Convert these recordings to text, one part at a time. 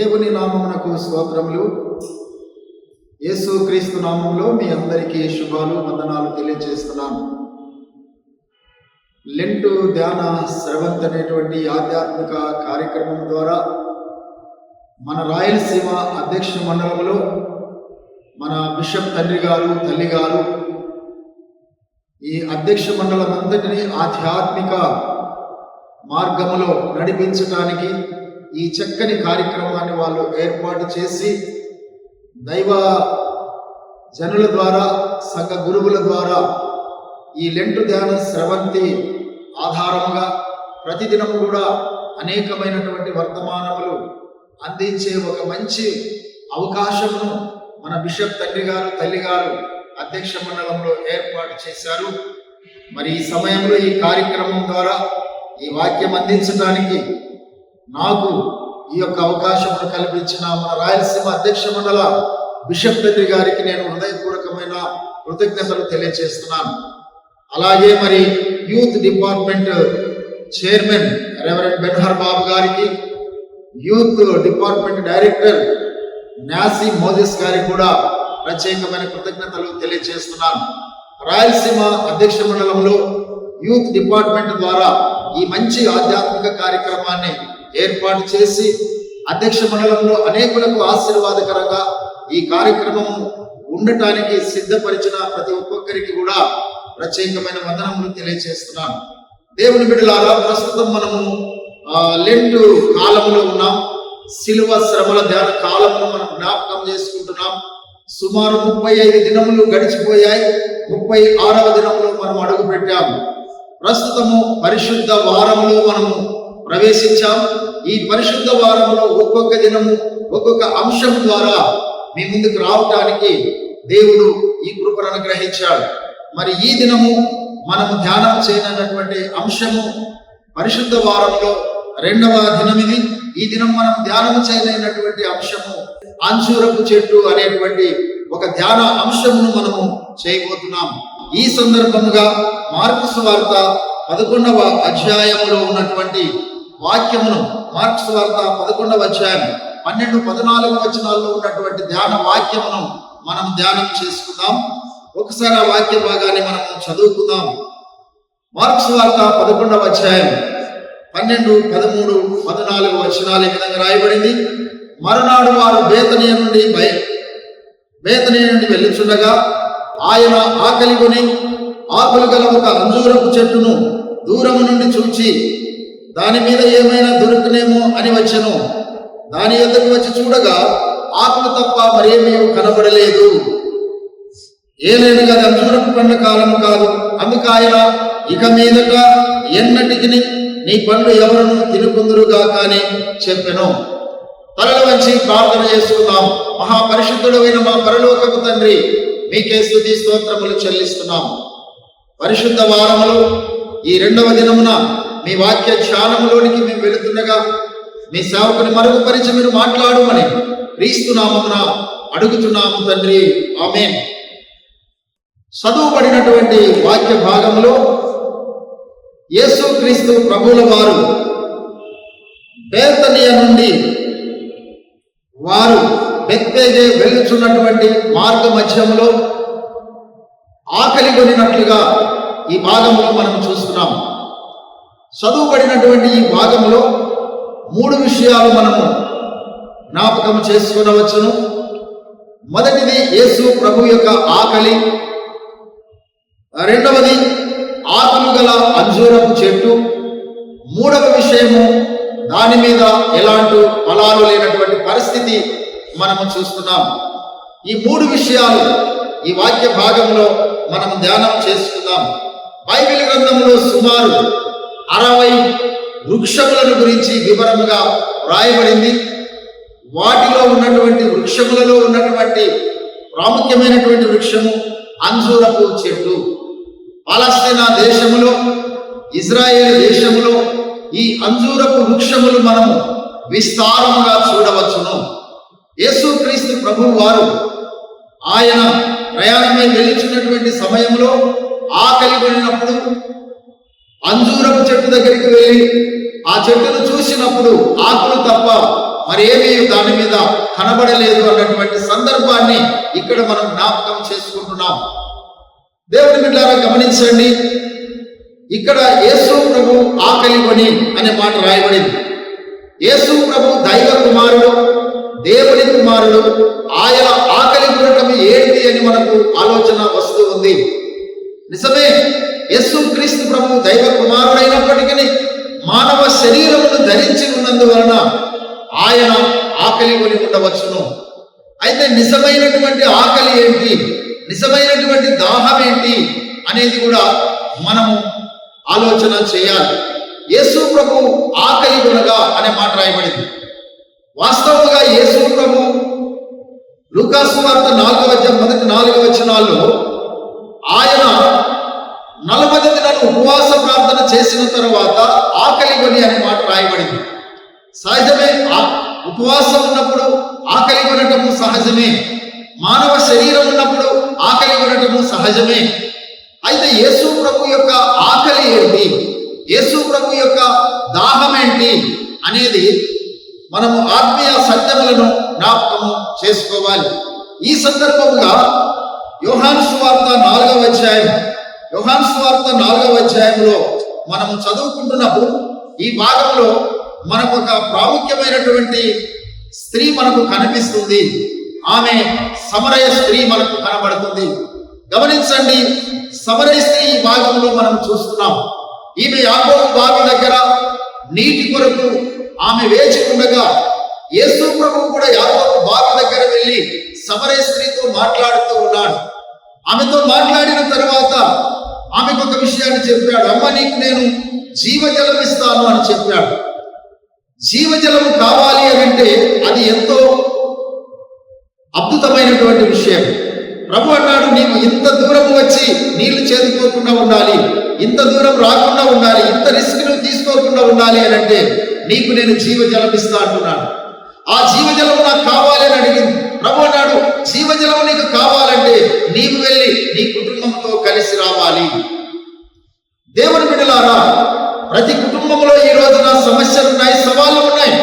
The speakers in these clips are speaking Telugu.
దేవుని నామమునకు స్తోత్రములు. యేసు క్రీస్తు నామములో మీ అందరికీ శుభాలు, వందనాలు తెలియజేస్తున్నాను. లెంటు ధ్యాన శ్రవంత్ అనేటువంటి ఆధ్యాత్మిక కార్యక్రమం ద్వారా మన రాయలసీమ అధ్యక్ష మండలంలో మన బిషప్ తండ్రి గారు, తల్లి గారు ఈ అధ్యక్ష మండలం అంతటినీ ఆధ్యాత్మిక మార్గములో నడిపించడానికి ఈ చక్కని కార్యక్రమాన్ని వాళ్ళు ఏర్పాటు చేసి దైవ జనుల ద్వారా, సంఘ గురువుల ద్వారా ఈ లెంటు ధ్యాన స్రవంతి ఆధారంగా ప్రతిదినము కూడా అనేకమైనటువంటి వర్తమానములు అందించే ఒక మంచి అవకాశమును మన బిషప్ తండ్రి గారు, తల్లి గారు అధ్యక్ష మండలంలో ఏర్పాటు చేశారు. మరి ఈ సమయంలో ఈ కార్యక్రమం ద్వారా ఈ వాక్యం అందించడానికి నాకు ఈ యొక్క అవకాశమును కల్పించిన మన రాయలసీమ అధ్యక్ష మండల బిషప్ తండ్రి గారికి నేను హృదయపూర్వకమైన కృతజ్ఞతలు తెలియజేస్తున్నాను. అలాగే మరి youth department chairman reverend Benhur Babu గారికి, youth department director Nasi Moses గారికి కూడా ప్రత్యేకమైన కృతజ్ఞతలు తెలియజేస్తున్నాను. రాయలసీమ అధ్యక్ష మండలంలో యూత్ డిపార్ట్మెంట్ ద్వారా ఈ మంచి ఆధ్యాత్మిక కార్యక్రమాన్ని ఏర్పాటు చేసి అధ్యక్ష మండలంలో అనేకులకు ఆశీర్వాదకరంగా ఈ కార్యక్రమం ఉండటానికి సిద్ధపరిచిన ప్రతి ఒక్కొక్కరికి కూడా ప్రత్యేకమైన వందనములు తెలియజేస్తున్నాను. దేవుని బిడ్డలారా, ప్రస్తుతం మనము లెంటు కాలంలో ఉన్నాం. శిలువ శ్రమల ధ్యాన కాలంలో మనం జ్ఞాపకం చేసుకుంటున్నాం. సుమారు 35 దినములు గడిచిపోయాయి. 36వ దినంలో మనం అడుగు పెట్టాము. ప్రస్తుతము పరిశుద్ధ వారంలో మనము ప్రవేశించాం. ఈ పరిశుద్ధ వారంలో ఒక్కొక్క దినము ఒక్కొక్క అంశం ద్వారా మీ ముందుకు రావటానికి దేవుడు ఈ కృపను అనుగ్రహించాడు. మరి ఈ దినము మనము ధ్యానం చేయనటువంటి అంశము పరిశుద్ధ వారంలో 2వ దినం ఇది. ఈ దినం మనం ధ్యానం చేయనటువంటి అంశము అంజూరపు చెట్టు అనేటువంటి ఒక ధ్యాన అంశమును మనము చేయబోతున్నాం. ఈ సందర్భముగా మార్కు సువార్త 11వ అధ్యాయంలో ఉన్నటువంటి వాక్యమును, మార్కు సువార్త 11వ అధ్యాయం 12, 14 వచనాల్లో ఉన్నటువంటి ధ్యాన వాక్యమును మనం ధ్యానం చేసుకుందాం. ఒకసారి ఆ వాక్య భాగాన్ని మనం చదువుకుందాం. మార్కు సువార్త 11వ అధ్యాయం 12, 13, 14 వచనాలు ఈ విధంగా రాయబడింది. మరునాడు వారు బేతనియ నుండి వెళ్ళుచుండగా ఆయన ఆకలి కొని ఆకులు గల ఒక అంజూరపు చెట్టును దూరము నుండి చూచి దాని మీద ఏమైనా దొరుకునేమో అని వచ్చెను. దాని యొద్దకు వచ్చి చూడగా ఆకులు తప్ప మరేమీ కనబడలేదు. ఏలైనగా అంజూరపు పండ్ల కాలము కాదు. అందుకు ఆయన, ఇక మీదట ఎన్నటికి నీ పండ్లు ఎవరును తినుకుందురుగా కానీ చెప్పెను. తలలు వంచి ప్రార్థన చేసుకుందాం. మహాపరిశుద్ధుడైన మా పరలోకపు తండ్రి, మీకే స్తుతి స్తోత్రములు చెల్లిస్తున్నాం. పరిశుద్ధ వారములో ఈ 2వ దినమున మీ వాక్య ధ్యానములోనికి మేము వెళుతుండగా మీ సేవకుని మరుగుపరిచి మీరు మాట్లాడమని క్రీస్తు నామమున అడుగుతున్నాము తండ్రి, ఆమేన్. చదువుబడినటువంటి వాక్య భాగంలో యేసు క్రీస్తు ప్రభువుల వారు బేతనియ నుండి వారు బెత్ఫేగే వెళ్ళుచున్నటువంటి మార్గ మధ్యంలో ఆకలి కొనినట్లుగా ఈ భాగంలో మనం చూస్తున్నాం. చదువుబడినటువంటి ఈ భాగంలో 3 విషయాలు మనము జ్ఞాపకం చేసుకునవచ్చును. మొదటిది యేసు ప్రభు యొక్క ఆకలి. 2వది ఆకులు గల అంజూరపు చెట్టు. 3వ విషయము దాని మీద ఎలాంటి ఫలాలు లేనటువంటి పరిస్థితి మనము చూస్తున్నాం. ఈ 3 విషయాలు ఈ వాక్య భాగంలో మనం ధ్యానం చేసుకుందాం. బైబిల్ గ్రంథంలో సుమారు 60 వృక్షములను గురించి వివరంగా రాయబడింది. వాటిలో ఉన్నటువంటి వృక్షములలో ఉన్నటువంటి ప్రాముఖ్యమైనటువంటి వృక్షము అంజూరపు చెట్టు. పాలస్తీనా దేశములో, ఇజ్రాయేల్ దేశములో ఈ అంజూరపు వృక్షములు మనము విస్తారముగా చూడవచ్చును. యేసుక్రీస్తు ప్రభువు వారు ఆయన ప్రయాణమై వెళ్ళిచున్నటువంటి సమయంలో ఆకలి కొనినప్పుడు అంజూరపు చెట్టు దగ్గరికి వెళ్ళి ఆ చెట్టును చూసినప్పుడు ఆకులు తప్ప మరి ఏమీ దాని మీద కనబడలేదు అన్నటువంటి సందర్భాన్ని ఇక్కడ మనం జ్ఞాపకం చేసుకుంటున్నాం. దేవుని బిడ్డలారా గమనించండి, ఇక్కడ యేసు ప్రభు ఆకలి కొని అనే మాట రాయబడింది. యేసు ప్రభు దైవ కుమారుడు, దేవుని కుమారుడు. ఆయన ఆకలి కొనటం ఏంటి అని మనకు ఆలోచన వస్తూ ఉంది. నిజమే, యేసు క్రీస్తు ప్రభు దైవ కుమారుడైనప్పటికీ మానవ శరీరమును ధరించి ఉన్నందువలన ఆయన ఆకలి కొని ఉండవచ్చును. అయితే నిజమైనటువంటి ఆకలి ఏంటి, నిజమైనటువంటి దాహం ఏంటి అనేది కూడా మనము ఆలోచన చేయాలి. యేసు ప్రభు ఆకలి కొనగా అనే మాట రాయబడింది. వాస్తవంగా యేసు ప్రభు లూకాసు వార్త 4వ అధ్యాయం మొదటి 4 వచనాల్లో ఆయన 40 దినాలు ఉపవాస ప్రార్థన చేసిన తర్వాత ఆకలి కొని అనే మాట రాయబడింది. సహజమే, ఉపవాసం ఉన్నప్పుడు ఆకలి కొనటము సహజమే, మానవ శరీరం ఉన్నప్పుడు ఆకలి కొనటము సహజమే. అయితే యేసు ప్రభు యొక్క ఆకలి ఏంటి, యేసు ప్రభు యొక్క దాహం ఏంటి అనేది మనము ఆత్మీయ సత్యములను జ్ఞాపకము చేసుకోవాలి. ఈ సందర్భంగా యోహాను సువార్త 4వ అధ్యాయంలో మనము చదువుకుంటున్నప్పుడు ఈ భాగంలో మనకు ఒక ప్రాముఖ్యమైనటువంటి స్త్రీ మనకు కనిపిస్తుంది. ఆమె సమరయ స్త్రీ మనకు కనబడుతుంది. గమనించండి, సమరయ స్త్రీ ఈ భాగంలో మనం చూస్తున్నాం. ఈమె యాకోబు బావి దగ్గర నీటి కొరకు ఆమె వేచి ఉండగా యేసు ప్రభు కూడా యాకోబు బావి దగ్గర వెళ్ళి సమరయ స్త్రీతో మాట్లాడుతూ ఉన్నాడు. ఆమెతో మాట్లాడిన తర్వాత ఆమెకు ఒక విషయాన్ని చెప్పాడు. అమ్మ, నీకు నేను జీవజలం ఇస్తాను అని చెప్పాడు. జీవజలము కావాలి అని అంటే అది ఎంతో అద్భుతమైనటువంటి విషయం. ప్రభు అన్నాడు, నీవు ఇంత దూరం వచ్చి నీళ్లు చేదుకోకుండా ఉండాలి, ఇంత దూరం రాకుండా ఉండాలి, ఇంత రిస్క్ నువ్వు తీసుకోకుండా ఉండాలి అని అంటే నీకు నేను జీవజలం ఇస్తా అంటున్నాడు. ఆ జీవజలం నాకు కావాలి అని అడిగింది. ప్రభు అన్నాడు, జీవజలం నీకు కావాలంటే నీవు వెళ్ళి నీ కుటుంబంతో కలిసి రావాలి. దేవుని బిడ్డలారా, ప్రతి కుటుంబంలో ఈ రోజున సమస్యలు ఉన్నాయి, సవాళ్ళు ఉన్నాయి.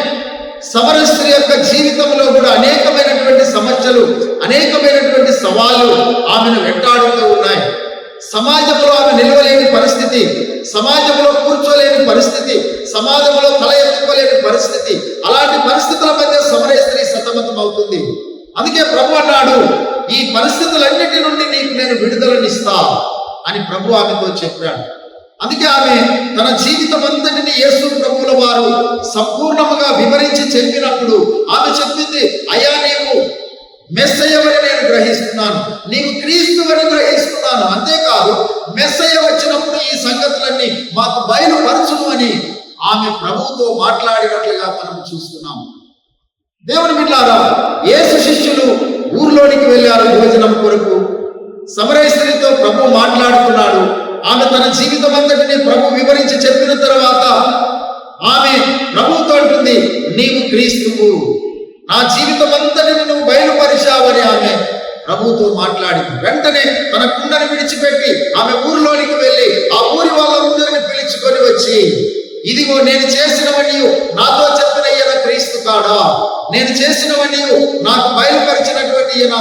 సమరయ స్త్రీ యొక్క జీవితంలో కూడా అనేకమైనటువంటి సమస్యలు, అనేకమైనటువంటి సవాళ్ళు ఆమెను వెంటాడుతూ ఉన్నాయి. సమాజంలో ఆమె నిలవలేని పరిస్థితి, సమాజంలో కూర్చోలేని పరిస్థితి, సమాజంలో తల ఎత్తుకోలేని పరిస్థితి. అలాంటి పరిస్థితుల మధ్య సమరయ స్త్రీ సతమతం అవుతుంది. అందుకే ప్రభు అన్నాడు, ఈ పరిస్థితులన్నిటి నుండి నీకు నేను విడుదలనిస్తా అని ప్రభు ఆమెతో చెప్పాడు. అందుకే ఆమె తన జీవితం అంతటిని యేసు ప్రభువుల వారు సంపూర్ణముగా వివరించి చెప్పినప్పుడు ఆమె చెప్పింది, అయ్యా, నీవు మెస్సయ్యవని నేను గ్రహిస్తున్నాను, నీవు క్రీస్తువని గ్రహిస్తున్నాను. అంతేకాదు, మెస్సయ్య వచ్చినప్పుడు ఈ సంగతులన్నీ మాకు బయలుపరచును అని ఆమె ప్రభువుతో మాట్లాడినట్లుగా మనం చూస్తున్నాము. దేవుని బిడ్డలారా, యేసు శిష్యులు ఊర్లోనికి వెళ్ళారు భోజనం కొరకు. సమరయ స్త్రీతో ప్రభు మాట్లాడుతున్నాడు. ఆమె తన జీవితం అంతటిని ప్రభు వివరించి చెప్పిన తర్వాత ఆమె ప్రభువుతో అంటుంది, నీవు క్రీస్తువు, నా జీవితం అంతటిని నువ్వు బయలుపరిచావని ఆమె ప్రభువుతో మాట్లాడింది. వెంటనే తన కుండను విడిచిపెట్టి ఆమె ఊరిలోనికి వెళ్ళి ఆ ఊరి వాళ్ళందరినీ పిలుచుకొని వచ్చి, ఇదిగో నేను చేసినవన్నీ నాతో చెప్పిన ఈయన క్రీస్తు కాడా, నేను చేసినవన్నీ నాకు బయలుపరిచినటువంటి ఈయన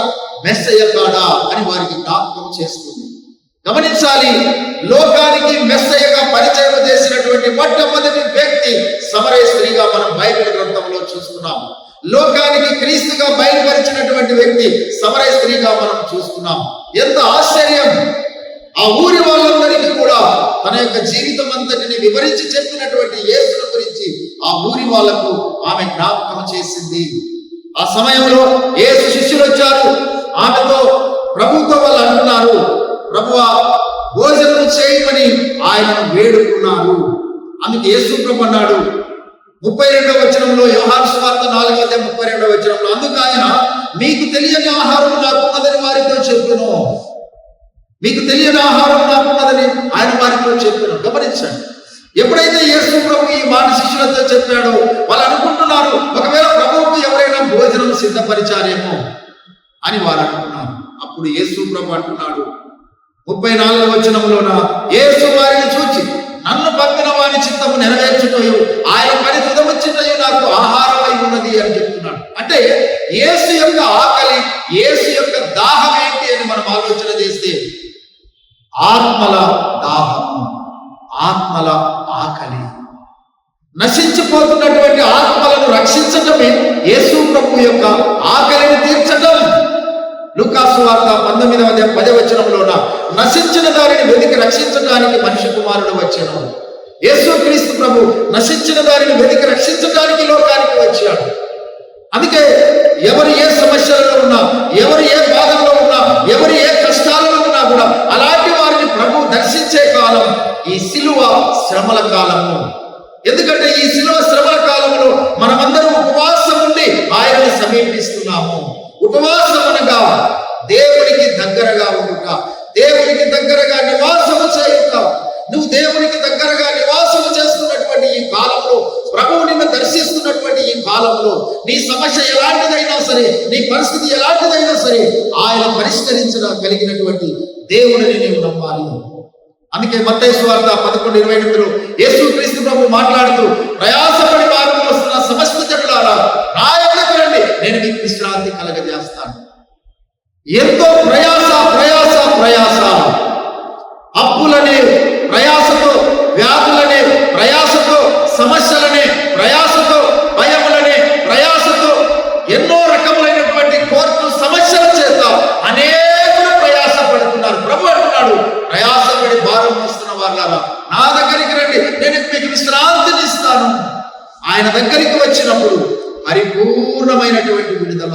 మెస్సయ్య కాడా అని వారికి జ్ఞాపకం చేసుకుంది. గమనించాలి, లోకానికి మెస్సయ్యగా పరిచయం చేసినటువంటి మొట్టమొదటి వ్యక్తి సమరయ స్త్రీగా మనం బైబిల్ గ్రంథంలో చూస్తున్నాం. లోకానికి క్రీస్తుగా బయలుపరిచినటువంటి వ్యక్తి సమరయ స్త్రీగా మనం చూస్తున్నాం. ఎంత ఆశ్చర్యం! ఆ ఊరి వాళ్ళందరికీ కూడా తన యొక్క జీవితం అంతటిని వివరించి చెప్పినటువంటి యేసుని గురించి ఆ ఊరి వాళ్లకు ఆమె జ్ఞాపకం చేసింది. ఆ సమయంలో యేసు శిష్యులు వచ్చారు. ఆమెతో ప్రభుతో వాళ్ళు అంటున్నారు, ప్రభువా, భోజనం చేయమని ఆయనను వేడుకున్నారు. అందుకు యేసు ప్రభు అన్నాడు 32వ వచనంలో, యోహాను సువార్త 4వ అధ్యాయం 32వ వచనంలో, అందుకు ఆయన, మీకు తెలియని ఆహారం నాకున్నదని వారితో చెప్పెను. మీకు తెలియని ఆహారం నాకున్నదని ఆయన వారితో చెప్పెను. గమనించండి, ఎప్పుడైతే యేసు ప్రభు ఈ మాట శిష్యులతో చెప్పాడో వాళ్ళు అనుకుంటున్నారు, ఒకవేళ ప్రభువుకు ఎవరైనా భోజనం సిద్ధపరిచారేమో అని వారు అనుకున్నారు. అప్పుడు యేసు ప్రభు అంటున్నాడు 34వ వచనంలోన, యేసు వారిని చూచి, నన్ను పంపిన వాని చిత్తము నెరవేర్చుటయు ఆయన పని తుదముచ్చుటయు నాకు ఆహారమై ఉన్నది అని చెప్తున్నాడు. అంటే యేసు యొక్క ఆకలి, యేసు యొక్క దాహం ఏంటి అని మనం ఆలోచన చేస్తే ఆత్మల దాహము, ఆత్మల ఆకలి. నశించిపోతున్నటువంటి ఆత్మలను రక్షించటమే యేసు ప్రభు యొక్క ఆకలిని తీర్చటం. లూకాసు వార్త 19:10 నశించిన దానిని వెతికి రక్షించడానికి మనిషి కుమారుడు వచ్చాను. యేసు క్రీస్తు ప్రభు నశించిన దానిని వెతికి రక్షించడానికి లోకానికి వచ్చాడు. అందుకే ఎవరు ఏ సమస్యలలో ఉన్నా, ఎవరు ఏ బాధల్లో ఉన్నా, ఎవరు ఏ కష్టాలలో ఉన్నా కూడా అలాంటి వారిని ప్రభు దర్శించే కాలం ఈ శిలువ శ్రమల కాలము. ఎందుకంటే ఈ శిలువ శ్రమల కాలంలో మనమందరం ఉపవాసం ఉండి ఆయనను సమీపిస్తున్నాము. ఉపవాసం అనగా దేవునికి దగ్గరగా ఉండుట, దేవునికి దగ్గరగా నివాసము చేయుట. నువ్వు దేవునికి దగ్గరగా నివాసము చేస్తున్నటువంటి ఈ కాలంలో, ప్రభువు నిన్ను దర్శిస్తున్నటువంటి ఈ కాలంలో, నీ సమస్య ఎలాంటిదైనా సరే, నీ పరిస్థితి ఎలాంటిదైనా సరే ఆయన పరిష్కరించగలిగినటువంటి దేవుడిని నీవు నమ్మాలి. అందుకే మత్తయి సువార్త 11:28 యేసు క్రీస్తు ప్రభు మాట్లాడుతూ, ప్రయాసపడి భారము వస్తున్న సమస్త జనులారా నా యొద్దకు రండి, నేను మీకు విశ్రాంతి కలగజేస్తాను. ఎంతో ప్రయాస ప్రయాస ప్రయాస, అప్పులనే ప్రయాసతో, వ్యాధులనే ప్రయాసతో, సమస్యలనే ప్రయాసతో, భయములనే ప్రయాసతో, ఎన్నో రకములైనటువంటి కోర్టు సమస్యల చేత అనేకులు ప్రయాస పడుతున్నారు. ప్రభు అంటున్నాడు, ప్రయాసపడి భారం మోస్తున్న వారులారా నా దగ్గరికి రండి, నేను మీకు విశ్రాంతిని ఇస్తాను. ఆయన దగ్గరికి వచ్చినప్పుడు పరిపూర్ణమైనటువంటి విడుదల,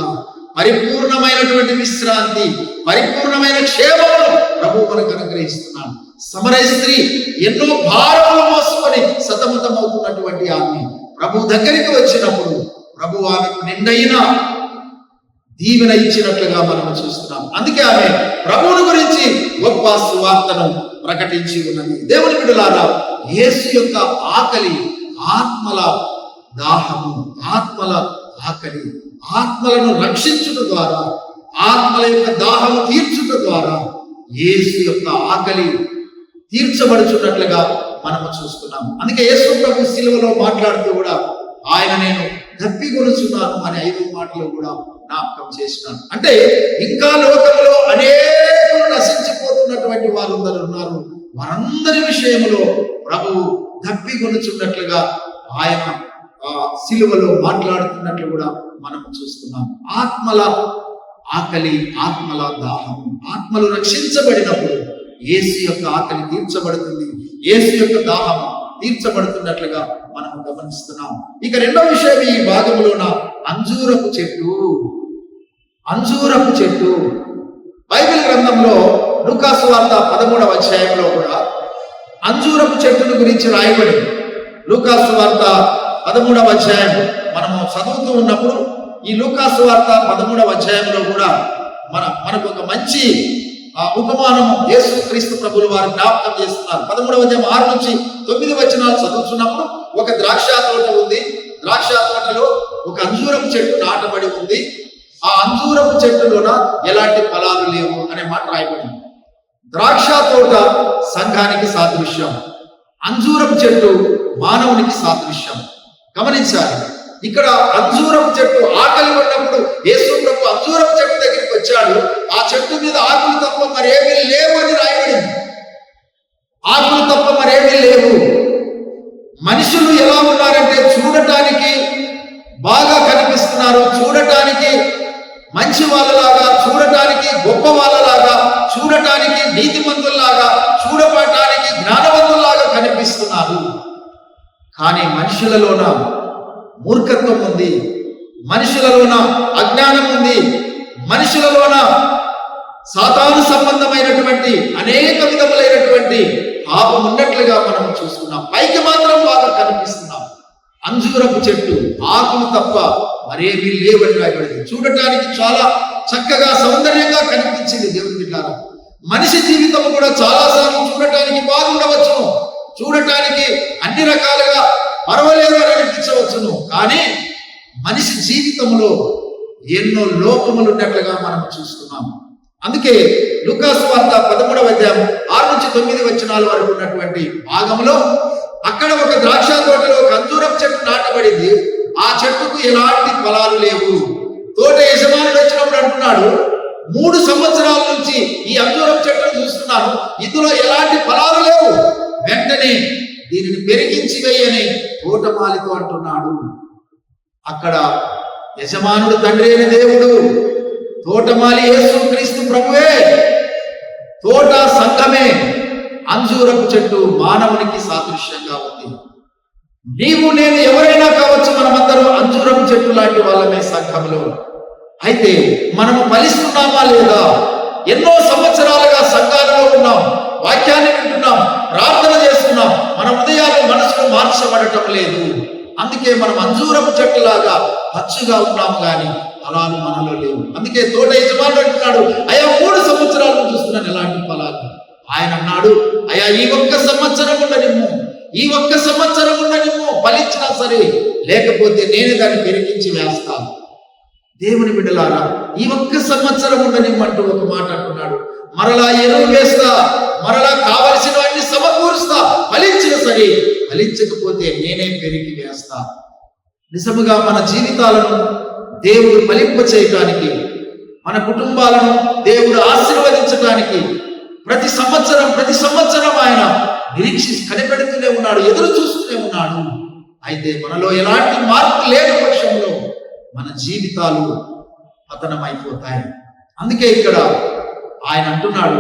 పరిపూర్ణమైనటువంటి విశ్రాంతి, పరిపూర్ణమైన క్షేమము ప్రభు మనకు అనుగ్రహిస్తున్నాడు. సమరయ స్త్రీ ఎన్నో భారములు మోసుకొని సతమతమవుతున్నటువంటి ఆమె ప్రభు దగ్గరికి వచ్చినప్పుడు ప్రభు ఆమెకు నిండైన దీవెన ఇచ్చినట్లుగా మనం చూస్తున్నాం. అందుకే ఆమె ప్రభువుని గురించి గొప్ప సువార్తను ప్రకటించి ఉన్నది. దేవుని బిడ్డలారా, యేసు యొక్క ఆకలి ఆత్మల దాహము, ఆత్మల ఆకలి, ఆత్మలను రక్షించుట ద్వారా, ఆత్మల యొక్క దాహము తీర్చుట ద్వారా యేసు యొక్క ఆకలి తీర్చబడుచున్నట్లుగా మనము చూస్తున్నాము. అందుకే యేసు ప్రభు శిలువలో మాట్లాడుతూ కూడా ఆయన నేను దప్పిగొలుచున్నాను అనే 5 మాటలు కూడా జ్ఞాపకం చేసినాను. అంటే ఇంకా లోకంలో అనేకులు నశించిపోతున్నటువంటి వారు ఉన్నారు. వారందరి విషయంలో ప్రభు దప్పిగొలుచున్నట్లుగా ఆయన శిలువలో మాట్లాడుతున్నట్లు కూడా మనం చూస్తున్నాం. ఆత్మల ఆకలి, ఆత్మల దాహం, ఆత్మలు రక్షించబడినప్పుడు యేసు యొక్క ఆకలి తీర్చబడుతుంది, యేసు యొక్క దాహం తీర్చబడుతున్నట్లుగా మనం గమనిస్తున్నాం. ఇక రెండో విషయం ఈ భాగంలోన అంజూరపు చెట్టు. అంజూరపు చెట్టు బైబిల్ గ్రంథంలో లూకాసు వార్త 13వ కూడా అంజూరపు చెట్టును గురించి రాయబడింది. లూకాసు వార్త 13వ మనము చదువుతూ ఉన్నప్పుడు ఈ లూకాసు వార్త 13వ కూడా మనకు ఒక మంచి ఉపమానము యేసు క్రీస్తు ప్రభువుల వారు జ్ఞాపకం చేస్తున్నారు. 13వ6-9 చదువుతున్నప్పుడు ఒక ద్రాక్ష తోట ఉంది. ద్రాక్ష తోటలో ఒక అంజూరపు చెట్టు నాటబడి ఉంది. ఆ అంజూరపు చెట్టులోన ఎలాంటి ఫలాలు లేవు అనే మాట రాయబడింది. ద్రాక్ష తోట సంఘానికి సాదృశ్యం, అంజూరపు చెట్టు మానవునికి సాదృశ్యం. గమనించాలి, ఇక్కడ అంజూరపు చెట్టు ఆకలి ఉన్నప్పుడు యేసు ప్రభు అంజూరపు చెట్టు దగ్గరికి వచ్చాడు. ఆ చెట్టు మీద ఆకులు తప్ప మరేమీ లేవు అని రాయబడింది. ఆకులు తప్ప మరేమీ లేవు. మనుషులు ఎలా ఉన్నారంటే చూడటానికి బాగా కనిపిస్తున్నారు, చూడటానికి మంచి వాళ్ళలాగా, చూడటానికి గొప్ప వాళ్ళలాగా, చూడటానికి నీతిమంతుల్లాగా, చూడటానికి జ్ఞానవంతుల్లాగా కనిపిస్తున్నారు. కానీ మనుషులలోన మూర్ఖత్వం ఉంది, మనుషులలోన అజ్ఞానం ఉంది, మనుషులలోన సాతాను సంబంధమైనటువంటి అనేక విధములైనటువంటి పాపం ఉన్నట్లుగా మనం చూస్తున్నాం. పైకి మాత్రం బాగా కనిపిస్తున్నాం. అంజూరపు చెట్టు ఆకులు తప్ప మరేమీ లేవని రాయబడింది. చూడటానికి చాలా చక్కగా సౌందర్యంగా కనిపించింది. దేవుని బిడ్డలారా, మనిషి జీవితం కూడా చాలాసార్లు చూడటానికి బాగుండవచ్చును, చూడటానికి అన్ని రకాలుగా పర్వాలేదు అని అనిపించవచ్చును. కానీ మనిషి జీవితంలో ఎన్నో లోపములు ఉన్నట్లుగా మనం చూస్తున్నాం. అందుకే లూకాసు వార్త 13వ 6-9 9 వచనాల వరకు ఉన్నటువంటి భాగంలో అక్కడ ఒక ద్రాక్ష తోటలో ఒక అంజూరపు చెట్టు నాటబడింది. ఆ చెట్టుకు ఎలాంటి ఫలాలు లేవు. తోట యజమానుడు వచ్చినప్పుడు అంటున్నాడు, 3 సంవత్సరాల నుంచి ఈ అంజూరపు చెట్టును చూస్తున్నాను, ఇందులో ఎలాంటి ఫలాలు లేవు. వెంటనే దీనిని పెరిగించి వేయని తోటమాలితో అంటున్నాడు. అక్కడ యజమానుడు తండ్రి అయిన దేవుడు, తోటమాలి యేసు క్రీస్తు ప్రభువే, తోట సంఘమే, అంజూరపు చెట్టు మానవునికి సాదృశ్యంగా ఉంది. నీవు నేను ఎవరైనా కావచ్చు, మనమందరం అంజూరపు చెట్టు లాంటి వాళ్ళమే సంఘంలో. అయితే మనము ఫలిస్తున్నామా లేదా? ఎన్నో సంవత్సరాలుగా సంఘాలలో ఉన్నాం, వాక్యాన్ని వింటున్నాం, ప్రార్థన చేస్తున్నాం, మన హృదయాలు మనసును మార్చబడటం లేదు. అందుకే మనం అంజూరపు చెట్టులాగా పచ్చుగా ఉన్నాము, కానీ ఫలాలు మనలో లేవు. అందుకే తోట యజమానుడు అంటున్నాడు, అయ్యా 3 సంవత్సరాలు చూస్తున్నాను ఎలాంటి ఫలాలు. ఆయన అన్నాడు, అయ్యా ఈ ఒక్క సంవత్సరం ఉండనిమ్ము, ఈ ఒక్క సంవత్సరం ఉండనిమ్ము, ఫలించినా సరే, లేకపోతే నేను దాన్ని పెరిగించి వేస్తాను. దేవుని బిడ్డలారా, ఈ ఒక్క సంవత్సరం ఉండనిమ్మంటూ ఒక మాట అంటున్నాడు. మరలా ఎరువు వేస్తా, మరలా కావలసినవన్నీ సమకూరుస్తా, ఫలించిన సరే, ఫలించకపోతే నేనే పెరిగి వేస్తా. నిజముగా మన జీవితాలను దేవుడు ఫలింప చేయటానికి, మన కుటుంబాలను దేవుడు ఆశీర్వదించడానికి ప్రతి సంవత్సరం ఆయన కనిపెడుతూనే ఉన్నాడు, ఎదురు చూస్తూనే ఉన్నాడు. అయితే మనలో ఎలాంటి మార్పు లేని పక్షంలో మన జీవితాలు పతనమైపోతాయి. అందుకే ఇక్కడ ఆయన అంటున్నాడు,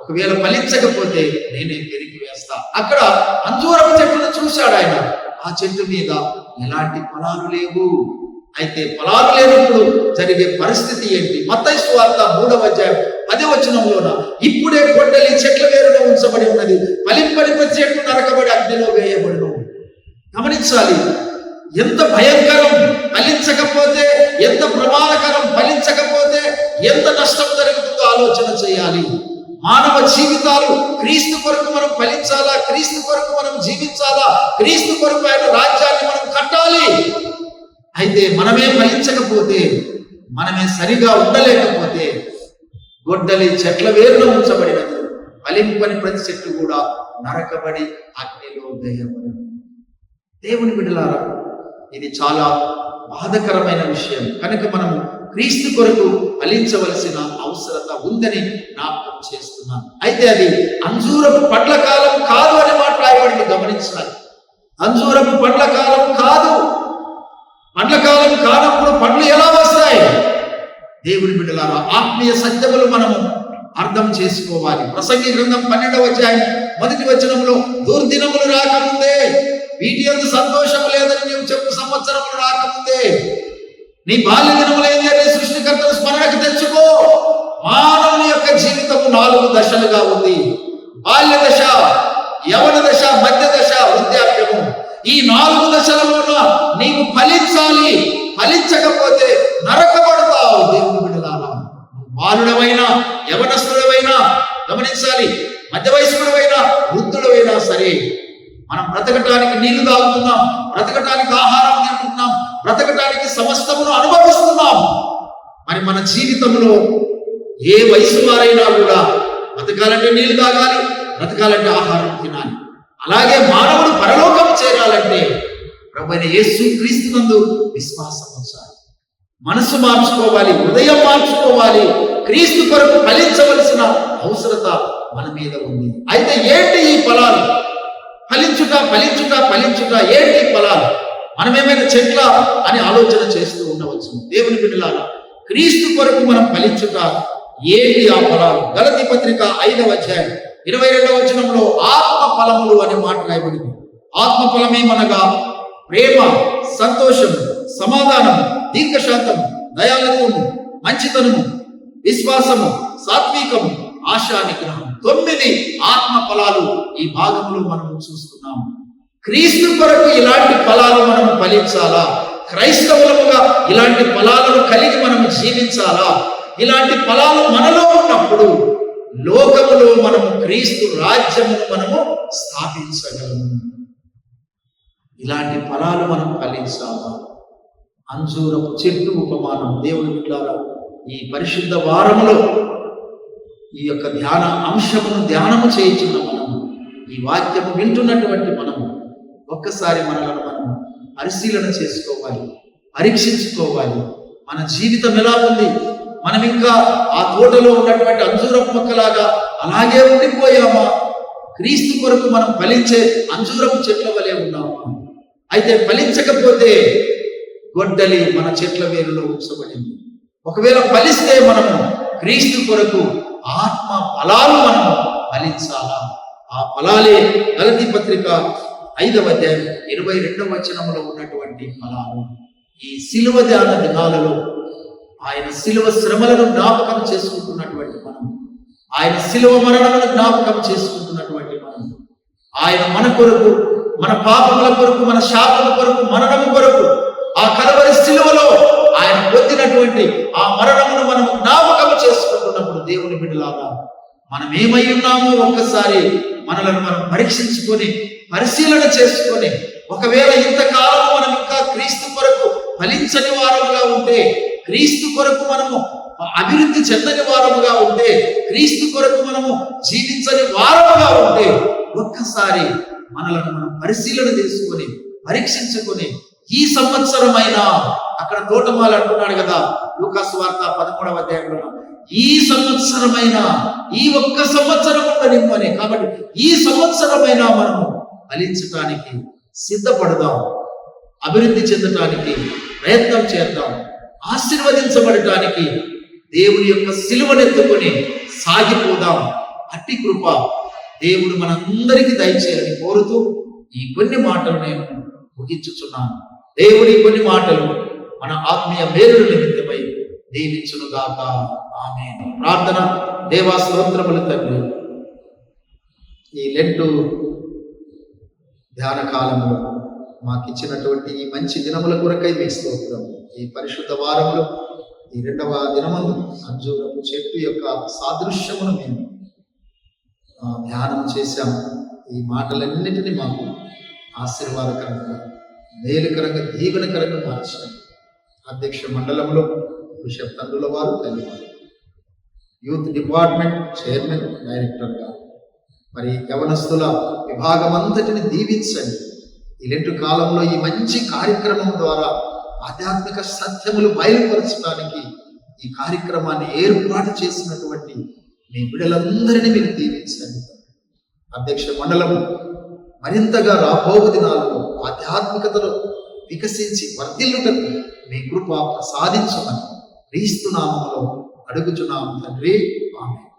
ఒకవేళ ఫలించకపోతే నేనే పెరిగి వేస్తా. అక్కడ అంజూరపు చెట్టును చూశాడు ఆయన, ఆ చెట్టు మీద ఎలాంటి ఫలాలు లేవు. అయితే ఫలాలు లేనప్పుడు జరిగే పరిస్థితి ఏంటి? మత్తయి సువార్త 3వ అధ్యాయం 10వ వచనంలోన, ఇప్పుడే గొడ్డలి చెట్ల వేరులో ఉంచబడి ఉన్నది, ఫలింపని ప్రతి చెట్టు నరకబడి అగ్నిలో వేయబడును. గమనించాలి, ఎంత భయంకరం ఫలించకపోతే, ఎంత ప్రమాదకరం ఫలించకపోతే, ఎంత నష్టం జరుగుతుందో ఆలోచన చేయాలి. మానవ జీవితాలు క్రీస్తు కొరకు మనం ఫలించాలా, క్రీస్తు కొరకు మనం జీవించాలా, క్రీస్తు కొరకు ఆయన రాజ్యాన్ని మనం కట్టాలి. అయితే మనమే ఫలించకపోతే, మనమే సరిగా ఉండలేకపోతే, గొడ్డలి చెట్ల వేరులో ఉంచబడినది, ఫలింపని ప్రతి చెట్టు కూడా నరకబడి అగ్నిలో వేయబడి. దేవుని బిడ్డలారా, ఇది చాలా బాధకరమైన విషయం. కనుక మనము క్రీస్తు కొరకు ఫలించవలసిన అవసరత ఉందని జ్ఞాపకం చేస్తున్నాను. అయితే అది అంజూరపు పండ్ల కాలం కాదు అనే మాట రాయబడింది, గమనించాలి. అంజూరపు పండ్ల కాలం కాదు. పండ్ల కాలం కానప్పుడు పండ్లు ఎలా వస్తాయి? దేవుని బిడ్డలారా, ఆత్మీయ సత్యములు మనము అర్థం చేసుకోవాలి. ప్రసంగి గ్రంథం 12వ అధ్యాయం 1వ వచనంలో, దుర్దినములు రాకముందే, వీటి యందు సంతోషం లేదని నీవు చెప్పు సంవత్సరములు రాకముందే నీ బాల్య దినములైంది అనే సృష్టికర్తను స్మరణకు తెచ్చుకో. మానవుని యొక్క జీవితము 4 దశలుగా ఉంది. బాల్య దశ, యవన దశ, మధ్య దశ, వృద్ధాప్యము. ఈ 4 దశలలోన నీవు ఫలించాలి. ఫలించకపోతే నరకబడతావు. దేవుని బిడ్డలారా, బాలుడమైనా యవనస్తుడమైనా, గమనించాలి, మధ్య వయస్కుడమైనా వృద్ధుడమైనా సరే, మనం బ్రతకటానికి నీళ్లు తాగుతున్నాం, బ్రతకటానికి ఆహారం తింటున్నాం, బ్రతకటానికి సమస్తమును అనుభవిస్తున్నాం. మరి మన జీవితంలో ఏ వయసు వారైనా కూడా బ్రతకాలంటే నీళ్లు తాగాలి, బ్రతకాలంటే ఆహారం తినాలి. అలాగే మానవుడు పరలోకం చేరాలంటే ప్రభువైన యేసు క్రీస్తునందు విశ్వాసం ఉంచాలి, మనసు మార్చుకోవాలి, హృదయం మార్చుకోవాలి. క్రీస్తు కొరకు ఫలించవలసిన అవసరత మన మీద ఉంది. అయితే ఏంటి ఈ ఫలాలు? ఫలించుట ఫలించుట ఫలించుట ఏంటి ఫలాలు? మనమేమైనా చెట్ల అని ఆలోచన చేస్తూ ఉండవచ్చు. దేవుని బిడ్డలారా, క్రీస్తు కొరకు మనం ఫలించుట ఏంటి ఆ ఫలాలు? గలతీ పత్రిక 5వ అధ్యాయం 22వ వచనంలో ఆత్మ ఫలములు అనే మాట రాయబడింది. ఆత్మ ఫలమేమనగా ప్రేమ, సంతోషం, సమాధానం, దీర్ఘశాంతం, దయాళత్వము, మంచితనము, విశ్వాసము, సాత్వికము, ఆశా నిగ్రహం. 9 ఆత్మ ఫలాలు ఈ భాగంలో మనం చూస్తున్నాము. క్రీస్తు కొరకు ఇలాంటి ఫలాలు మనం ఫలించాలా? క్రైస్తవులముగా ఇలాంటి ఫలాలను కలిగి మనం జీవించాలా? ఇలాంటి ఫలాలు మనలో ఉన్నప్పుడు లోకములో మనము క్రీస్తు రాజ్యమును మనము స్థాపించగలము. ఇలాంటి ఫలాలు మనం ఫలించాలా? అంజూరపు చెట్టు ఉపమానం. దేవుని బిడ్డలారా, ఈ పరిశుద్ధ వారములో ఈ యొక్క ధ్యాన అంశమును ధ్యానము చేయించిన మనం ఈ వాక్యము వింటున్నటువంటి మనము ఒక్కసారి మనలను మనం పరిశీలన చేసుకోవాలి, పరీక్షించుకోవాలి. మన జీవితం ఎలా ఉంది? మనం ఇంకా ఆ తోటలో ఉన్నటువంటి అంజూరపు మొక్కలాగా అలాగే ఉండిపోయామా? క్రీస్తు కొరకు మనం ఫలించే అంజూరపు చెట్ల వలె ఉన్నామా? అయితే ఫలించకపోతే గొడ్డలి మన చెట్ల వేరులో ఉంచబడింది. ఒకవేళ ఫలిస్తే మనము క్రీస్తు కొరకు ఆత్మ ఫలాలు మనము ఫలించాలా? ఆ ఫలాలే గలతీ పత్రిక 5వ అధ్యాయం 22వ వచనంలో ఉన్నటువంటి ఫలాలు. ఈ శిలువ ధ్యాన దినాలలో ఆయన శిలువ శ్రమలను జ్ఞాపకం చేసుకుంటున్నటువంటి మనం, ఆయన శిలువ మరణమును జ్ఞాపకం చేసుకుంటున్నటువంటి మనం, ఆయన మన కొరకు, మన పాపముల కొరకు, మన శాపముల కొరకు, మరణము కొరకు ఆ కలవరి శిలువలో ఆయన పొందినటువంటి ఆ మరణమును మనం జ్ఞాపకం చేసుకుంటున్నప్పుడు దేవుని బిడ్డలారా, మనం ఏమై ఉన్నామో ఒక్కసారి మనలను మనం పరీక్షించుకొని పరిశీలన చేసుకొని, ఒకవేళ ఇంతకాలం మనం ఇంకా క్రీస్తు కొరకు ఫలించని వారముగా ఉంటే, క్రీస్తు కొరకు మనము అభివృద్ధి చెందని వారముగా ఉంటే, క్రీస్తు కొరకు మనము జీవించని వారముగా ఉంటే, ఒక్కసారి మనలను మనం పరిశీలన చేసుకొని పరీక్షించుకొని, ఈ సంవత్సరమైనా, అక్కడ తోటమాల అంటున్నాడు కదా లూకాసు వార్త 13వ అధ్యాయంలో, ఈ సంవత్సరమైనా, ఈ ఒక్క సంవత్సరం ఉండనివ్వని, కాబట్టి ఈ సంవత్సరమైనా మనము ఫలించటానికి సిద్ధపడదాం, అభివృద్ధి చెందటానికి ప్రయత్నం చేద్దాం, ఆశీర్వదించబడటానికి దేవుని యొక్క సిలువనెత్తుకొని సాగిపోదాం. అట్టి కృప దేవుడు మనందరికీ దయచేయాలని కోరుతూ ఈ కొన్ని మాటలు నేను ముగించుచున్నాను. దేవుడి కొన్ని మాటలు మన ఆత్మీయ మేలుల నిమిత్తమై దీవించునుగాక. ఆమేన్. ప్రార్థన. దేవా స్తోత్రములు తండ్రి, ఈ లెంటు ధ్యాన కాలంలో మాకు ఇచ్చినటువంటి ఈ మంచి దినముల కొరకై మీ స్తోత్రం. ఈ పరిశుద్ధ వారములు ఈ 2వ దినమును అంజూరపు చెట్టు యొక్క సాదృశ్యమును మేము ధ్యానం చేశాము. ఈ మాటలన్నిటినీ మాకు ఆశీర్వాదకరంగా, మేలుకరంగా, దీవెనకరంగా మార్చాము. అధ్యక్ష మండలంలో బిషప్ తండ్రుల వారు, తల్లివారు, యూత్ డిపార్ట్మెంట్ చైర్మన్, డైరెక్టర్గా, మరి యవనస్తుల విభాగం అంతటిని దీవించండి. ఈ లెంటు కాలంలో ఈ మంచి కార్యక్రమం ద్వారా ఆధ్యాత్మిక సత్యములు బయలుపరచడానికి ఈ కార్యక్రమాన్ని ఏర్పాటు చేసినటువంటి మీ బిడ్డలందరినీ మీరు దీవించండి. అధ్యక్ష మండలము మరింతగా రాబోవు దినాలలో ఆధ్యాత్మికతలో వికసించి వర్ధిల్లుటకు మీ కృప ప్రసాదించమని క్రీస్తు నామములో అడుగుచున్నాము తండ్రి. ఆమేన్.